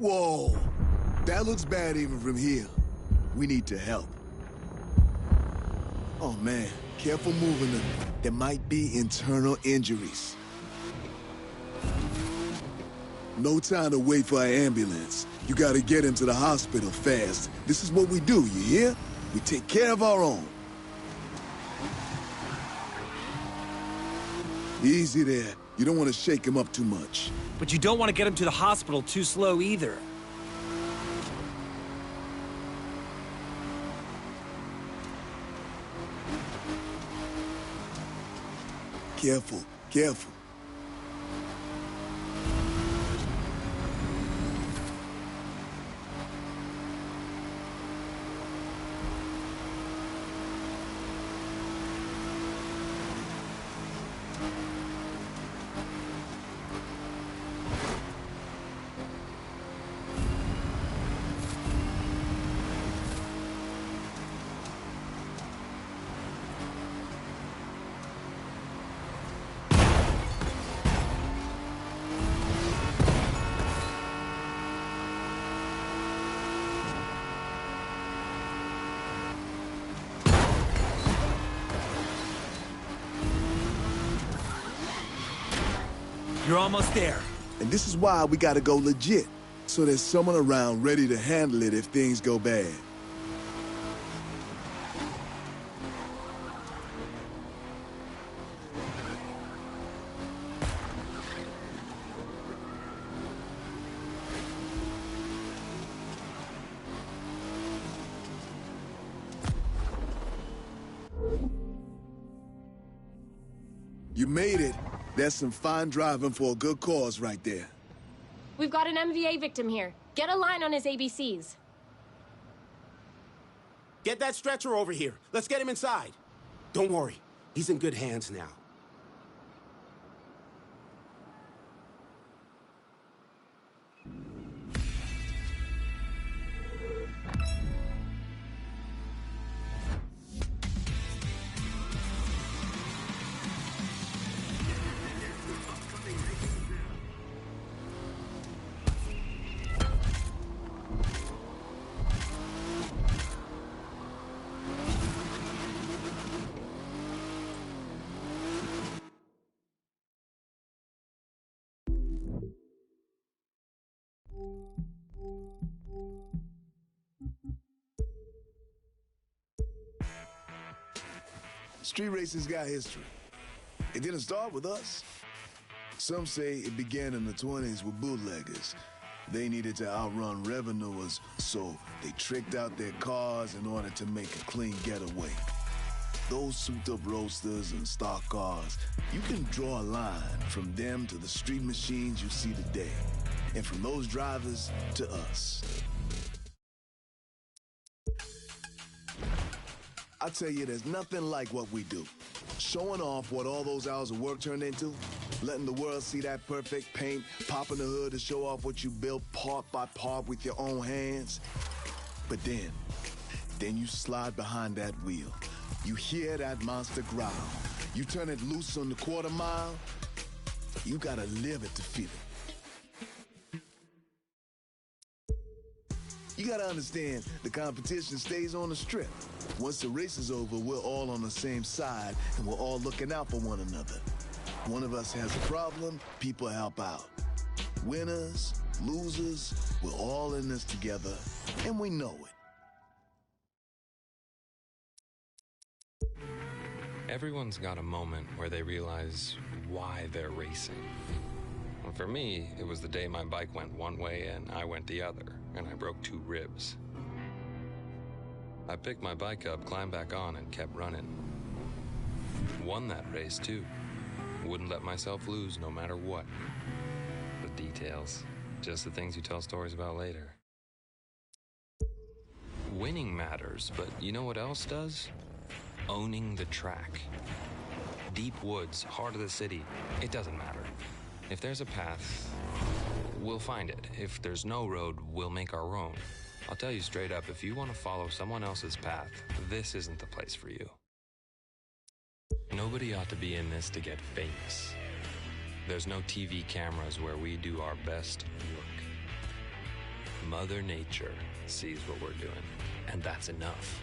Whoa! That looks bad even from here. We need to help. Oh man, careful moving them. There might be internal injuries. No time to wait for an ambulance. You gotta get him to the hospital fast. This is what we do, you hear? We take care of our own. Easy there. You don't want to shake him up too much. But you don't want to get him to the hospital too slow either. Careful, careful. You're almost there. And this is why we gotta go legit. So there's someone around ready to handle it if things go bad. You made it. That's some fine driving for a good cause right there. We've got an MVA victim here. Get a line on his ABCs. Get that stretcher over here. Let's get him inside. Don't worry. He's in good hands now. Street racing's got history. It didn't start with us. Some say it began in the 20s with bootleggers. They needed to outrun revenuers, so they tricked out their cars in order to make a clean getaway. Those souped-up roadsters and stock cars, you can draw a line from them to the street machines you see today, and from those drivers to us. I tell you, there's nothing like what we do. Showing off what all those hours of work turned into, letting the world see that perfect paint, popping the hood to show off what you built part by part with your own hands. But then you slide behind that wheel. You hear that monster growl. You turn it loose on the quarter mile. You gotta live it to feel it. You gotta understand, the competition stays on the strip. Once the race is over, we're all on the same side, and we're all looking out for one another. One of us has a problem, people help out. Winners, losers, we're all in this together, and we know it. Everyone's got a moment where they realize why they're racing. Well, for me, it was the day my bike went one way and I went the other, and I broke 2 ribs. I picked my bike up, climbed back on, and kept running. Won that race, too. Wouldn't let myself lose no matter what. The details, just the things you tell stories about later. Winning matters, but you know what else does? Owning the track. Deep woods, heart of the city, it doesn't matter. If there's a path, we'll find it. If there's no road, we'll make our own. I'll tell you straight up, if you want to follow someone else's path, this isn't the place for you. Nobody ought to be in this to get famous. There's no TV cameras where we do our best work. Mother Nature sees what we're doing, and that's enough.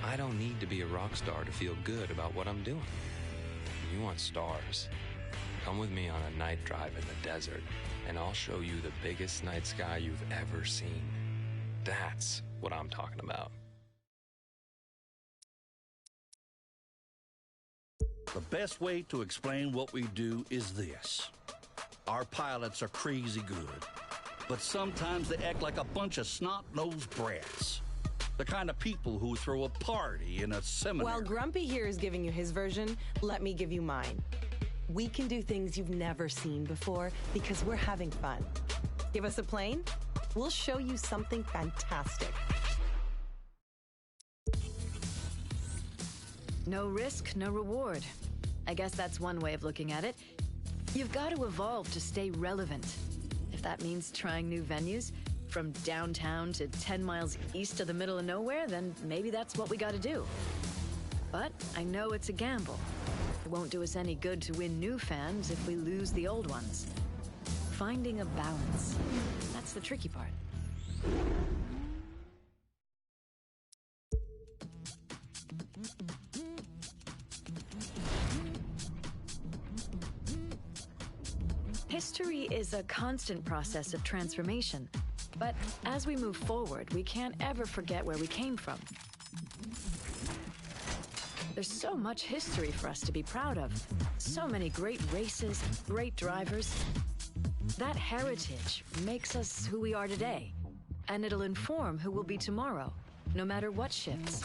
I don't need to be a rock star to feel good about what I'm doing. You want stars? Come with me on a night drive in the desert, and I'll show you the biggest night sky you've ever seen. That's what I'm talking about. The best way to explain what we do is this. Our pilots are crazy good, but sometimes they act like a bunch of snot-nosed brats. The kind of people who throw a party in a seminary. While Grumpy here is giving you his version, let me give you mine. We can do things you've never seen before because we're having fun. Give us a plane, we'll show you something fantastic. No risk, no reward. I guess that's one way of looking at it. You've got to evolve to stay relevant. If that means trying new venues, from downtown to 10 miles east of the middle of nowhere, then maybe that's what we got to do. But I know it's a gamble. It won't do us any good to win new fans if we lose the old ones. Finding a balance, that's the tricky part. History is a constant process of transformation, but as we move forward, we can't ever forget where we came from. There's so much history for us to be proud of. So many great races, great drivers. That heritage makes us who we are today, and it'll inform who we'll be tomorrow, no matter what shifts.